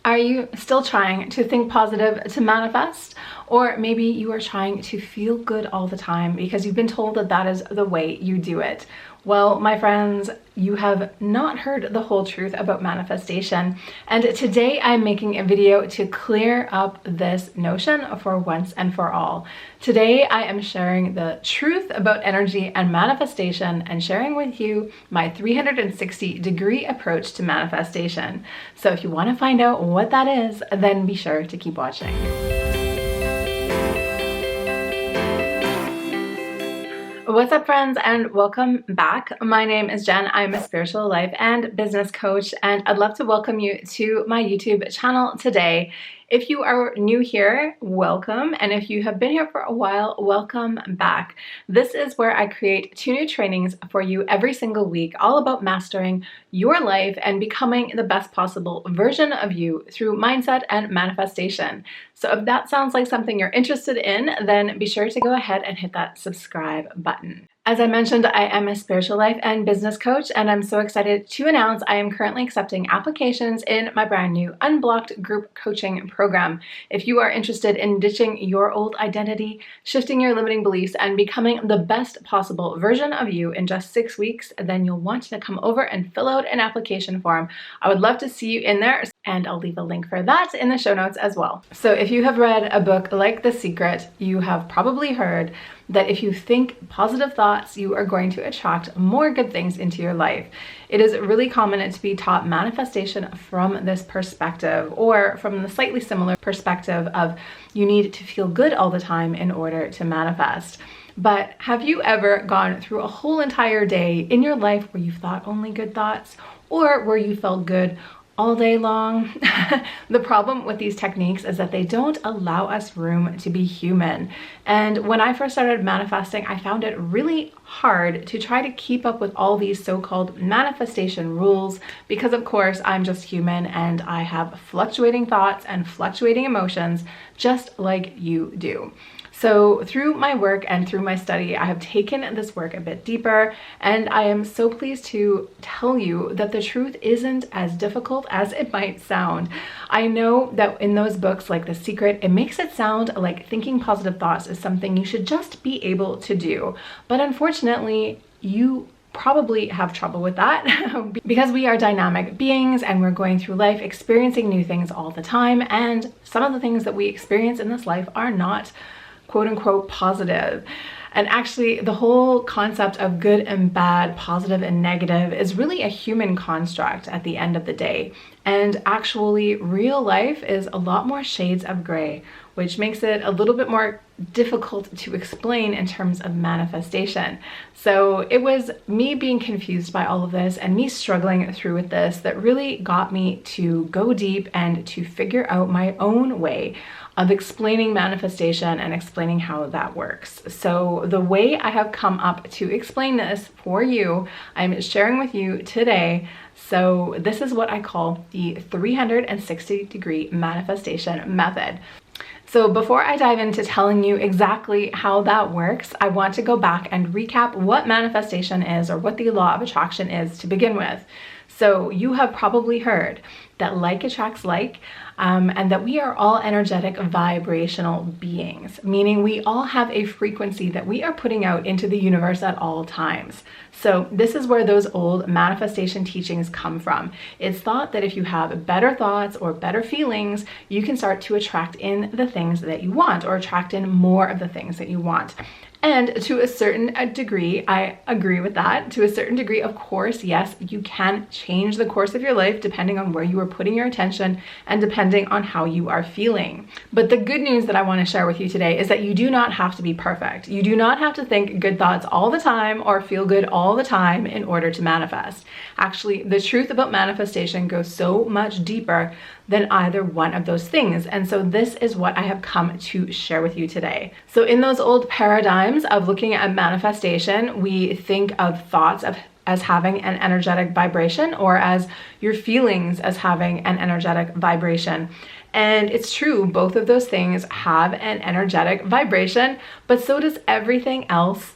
Are you still trying to think positive to manifest? Or maybe you are trying to feel good all the time because you've been told that that is the way you do it. Well, my friends, you have not heard the whole truth about manifestation. And today I'm making a video to clear up this notion for once and for all. Today I am sharing the truth about energy and manifestation and sharing with you my 360-degree approach to manifestation. So if you want to find out what that is, then be sure to keep watching. What's up, friends, and welcome back. My name is Jen. I'm a spiritual life and business coach, and I'd love to welcome you to my YouTube channel today. If you are new here, welcome. And if you have been here for a while, welcome back. This is where I create 2 new trainings for you every single week, all about mastering your life and becoming the best possible version of you through mindset and manifestation. So if that sounds like something you're interested in, then be sure to go ahead and hit that subscribe button. As I mentioned, I am a spiritual life and business coach, and I'm so excited to announce I am currently accepting applications in my brand new Unblocked group coaching program. If you are interested in ditching your old identity, shifting your limiting beliefs, and becoming the best possible version of you in just 6 weeks, then you'll want to come over and fill out an application form. I would love to see you in there, and I'll leave a link for that in the show notes as well. So if you have read a book like The Secret, you have probably heard that if you think positive thoughts, you are going to attract more good things into your life. It is really common to be taught manifestation from this perspective, or from the slightly similar perspective of you need to feel good all the time in order to manifest. But have you ever gone through a whole entire day in your life where you thought only good thoughts, or where you felt good all day long? The problem with these techniques is that they don't allow us room to be human. And when I first started manifesting, I found it really hard to try to keep up with all these so-called manifestation rules, because of course I'm just human and I have fluctuating thoughts and fluctuating emotions just like you do. So through my work and through my study, I have taken this work a bit deeper, and I am so pleased to tell you that the truth isn't as difficult as it might sound. I know that in those books like The Secret, it makes it sound like thinking positive thoughts is something you should just be able to do. But unfortunately, you probably have trouble with that because we are dynamic beings and we're going through life experiencing new things all the time, and some of the things that we experience in this life are not quote unquote positive. And actually, the whole concept of good and bad, positive and negative is really a human construct at the end of the day. And actually, real life is a lot more shades of gray, which makes it a little bit more difficult to explain in terms of manifestation. So it was me being confused by all of this and me struggling through with this that really got me to go deep and to figure out my own way of explaining manifestation and explaining how that works. So the way I have come up to explain this for you, I'm sharing with you today. So this is what I call the 360-degree manifestation method. So before I dive into telling you exactly how that works, I want to go back and recap what manifestation is, or what the law of attraction is, to begin with. So you have probably heard that like attracts like, and that we are all energetic vibrational beings, meaning we all have a frequency that we are putting out into the universe at all times. So this is where those old manifestation teachings come from. It's thought that if you have better thoughts or better feelings, you can start to attract in the things that you want, or attract in more of the things that you want. And to a certain degree, I agree with that. To a certain degree, of course, yes, you can change the course of your life depending on where you are putting your attention and depending on how you are feeling. But the good news that I want to share with you today is that you do not have to be perfect. You do not have to think good thoughts all the time or feel good all the time in order to manifest. Actually, the truth about manifestation goes so much deeper than either one of those things. And so this is what I have come to share with you today. So in those old paradigms of looking at manifestation, we think of thoughts as having an energetic vibration, or as your feelings as having an energetic vibration. And it's true, both of those things have an energetic vibration, but so does everything else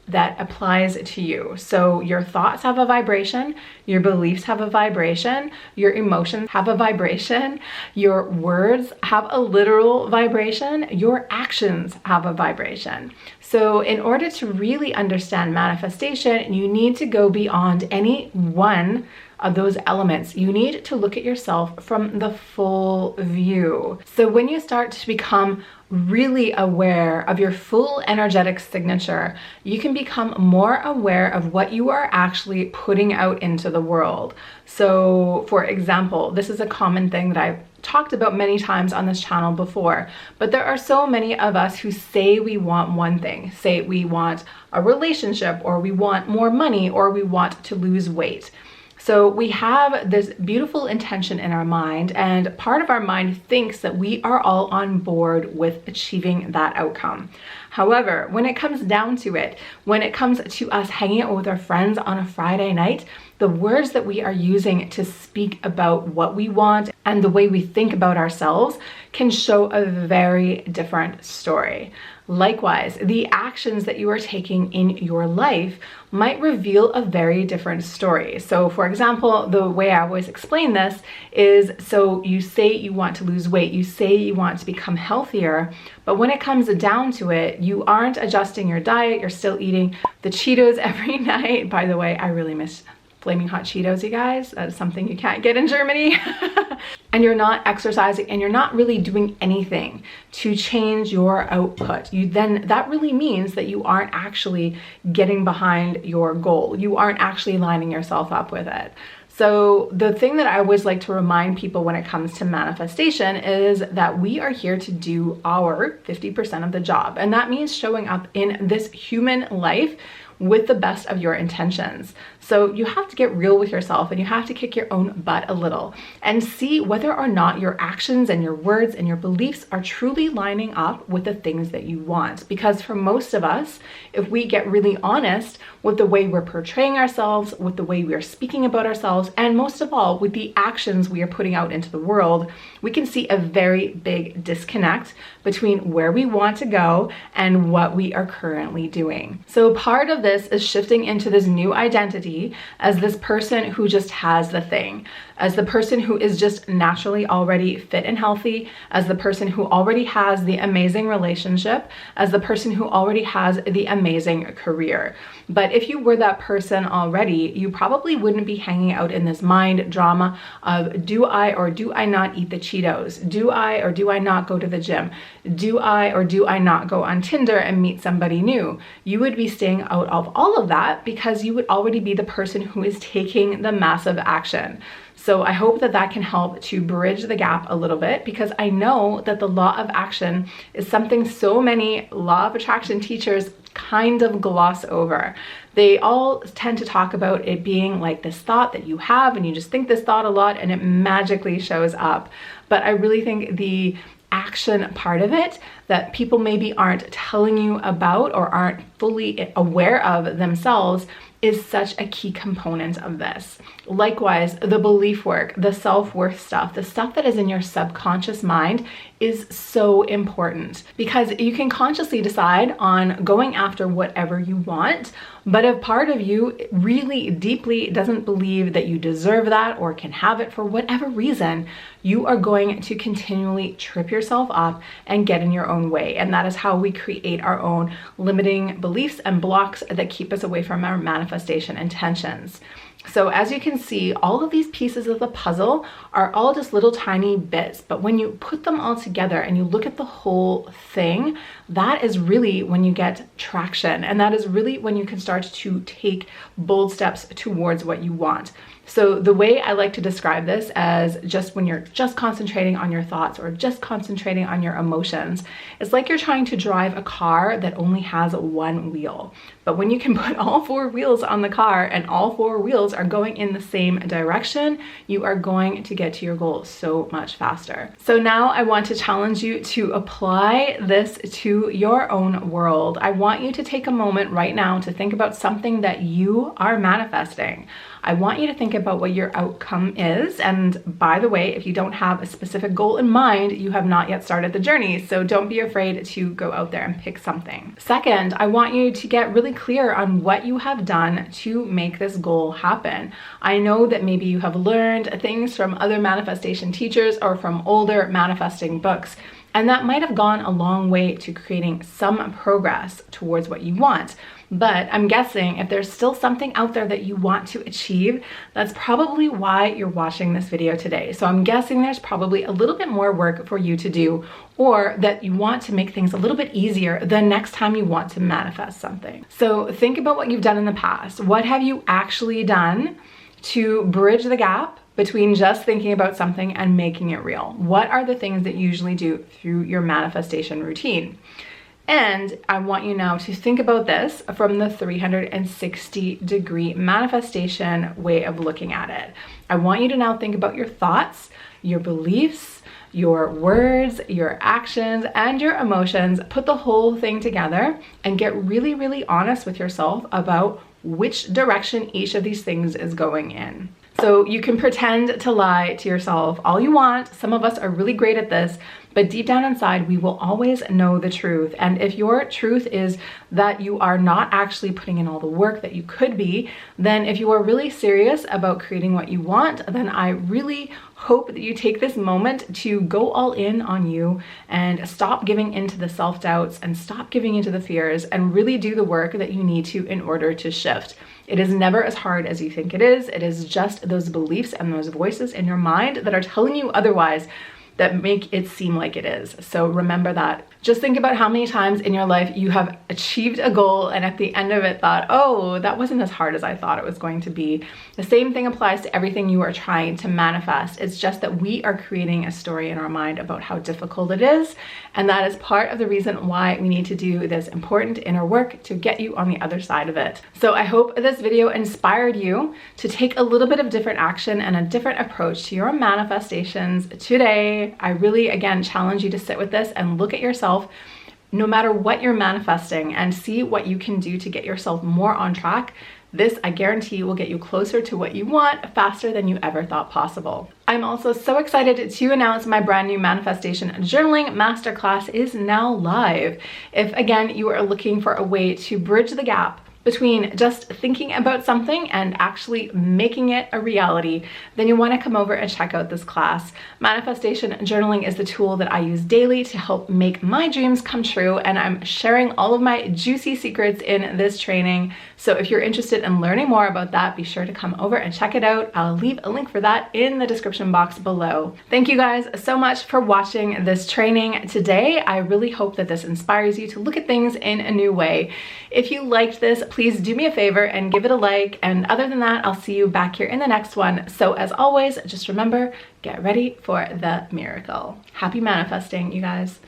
that applies to you. So your thoughts have a vibration, your beliefs have a vibration, your emotions have a vibration, your words have a literal vibration, your actions have a vibration. So in order to really understand manifestation, you need to go beyond any one of those elements. You need to look at yourself from the full view. So when you start to become really aware of your full energetic signature, you can become more aware of what you are actually putting out into the world. So for example, this is a common thing that I've talked about many times on this channel before, but there are so many of us who say we want one thing, say we want a relationship, or we want more money, or we want to lose weight. So we have this beautiful intention in our mind, and part of our mind thinks that we are all on board with achieving that outcome. However, when it comes down to it, when it comes to us hanging out with our friends on a Friday night, the words that we are using to speak about what we want and the way we think about ourselves can show a very different story. Likewise, the actions that you are taking in your life might reveal a very different story. So for example, the way I always explain this is, so you say you want to lose weight, you say you want to become healthier, but when it comes down to it, you aren't adjusting your diet, you're still eating the Cheetos every night. By the way, I really miss Flaming Hot Cheetos, you guys. That is something you can't get in Germany. And you're not exercising, and you're not really doing anything to change your output. Then that really means that you aren't actually getting behind your goal. You aren't actually lining yourself up with it. So the thing that I always like to remind people when it comes to manifestation is that we are here to do our 50% of the job. And that means showing up in this human life with the best of your intentions. So you have to get real with yourself, and you have to kick your own butt a little and see whether or not your actions and your words and your beliefs are truly lining up with the things that you want. Because for most of us, if we get really honest with the way we're portraying ourselves, with the way we are speaking about ourselves, and most of all, with the actions we are putting out into the world, we can see a very big disconnect between where we want to go and what we are currently doing. So part of this is shifting into this new identity as this person who just has the thing, as the person who is just naturally already fit and healthy, as the person who already has the amazing relationship, as the person who already has the amazing career. But if you were that person already, you probably wouldn't be hanging out in this mind drama of, do I or do I not eat the Cheetos? Do I or do I not go to the gym? Do I or do I not go on Tinder and meet somebody new? You would be staying out of all of that because you would already be the person who is taking the massive action. So I hope that that can help to bridge the gap a little bit, because I know that the law of action is something so many law of attraction teachers kind of gloss over. They all tend to talk about it being like this thought that you have, and you just think this thought a lot and it magically shows up. But I really think the action part of it that people maybe aren't telling you about or aren't fully aware of themselves is such a key component of this. Likewise, the belief work, the self-worth stuff, the stuff that is in your subconscious mind is so important, because you can consciously decide on going after whatever you want, but if part of you really deeply doesn't believe that you deserve that or can have it for whatever reason, you are going to continually trip yourself up and get in your own way. And that is how we create our own limiting beliefs and blocks that keep us away from our manifestation intentions. So as you can see, all of these pieces of the puzzle are all just little tiny bits, but when you put them all together and you look at the whole thing, that is really when you get traction, and that is really when you can start to take bold steps towards what you want. So the way I like to describe this as just when you're just concentrating on your thoughts or just concentrating on your emotions, it's like you're trying to drive a car that only has one wheel. But when you can put all four wheels on the car and all four wheels are going in the same direction, you are going to get to your goal so much faster. So now I want to challenge you to apply this to your own world. I want you to take a moment right now to think about something that you are manifesting. I want you to think think about what your outcome is. And by the way, if you don't have a specific goal in mind, you have not yet started the journey. So don't be afraid to go out there and pick something. Second, I want you to get really clear on what you have done to make this goal happen. I know that maybe you have learned things from other manifestation teachers or from older manifesting books, and that might have gone a long way to creating some progress towards what you want. But I'm guessing if there's still something out there that you want to achieve, that's probably why you're watching this video today. So I'm guessing there's probably a little bit more work for you to do, or that you want to make things a little bit easier the next time you want to manifest something. So think about what you've done in the past. What have you actually done to bridge the gap between just thinking about something and making it real? What are the things that you usually do through your manifestation routine? And I want you now to think about this from the 360-degree manifestation way of looking at it. I want you to now think about your thoughts, your beliefs, your words, your actions, and your emotions. Put the whole thing together and get really, really honest with yourself about which direction each of these things is going in. So you can pretend to lie to yourself all you want. Some of us are really great at this, but deep down inside, we will always know the truth. And if your truth is that you are not actually putting in all the work that you could be, then if you are really serious about creating what you want, then I really hope that you take this moment to go all in on you and stop giving into the self-doubts and stop giving into the fears and really do the work that you need to in order to shift. It is never as hard as you think it is. It is just those beliefs and those voices in your mind that are telling you otherwise that make it seem like it is. So remember that. Just think about how many times in your life you have achieved a goal and at the end of it thought, oh, that wasn't as hard as I thought it was going to be. The same thing applies to everything you are trying to manifest. It's just that we are creating a story in our mind about how difficult it is. And that is part of the reason why we need to do this important inner work to get you on the other side of it. So I hope this video inspired you to take a little bit of different action and a different approach to your manifestations today. I really, again, challenge you to sit with this and look at yourself no matter what you're manifesting and see what you can do to get yourself more on track. This, I guarantee, will get you closer to what you want faster than you ever thought possible. I'm also so excited to announce my brand new manifestation journaling masterclass is now live. If again, you are looking for a way to bridge the gap between just thinking about something and actually making it a reality, then you want to come over and check out this class. Manifestation journaling is the tool that I use daily to help make my dreams come true, and I'm sharing all of my juicy secrets in this training. So if you're interested in learning more about that, be sure to come over and check it out. I'll leave a link for that in the description box below. Thank you guys so much for watching this training today. I really hope that this inspires you to look at things in a new way. If you liked this, please do me a favor and give it a like. And other than that, I'll see you back here in the next one. So as always, just remember, get ready for the miracle. Happy manifesting, you guys.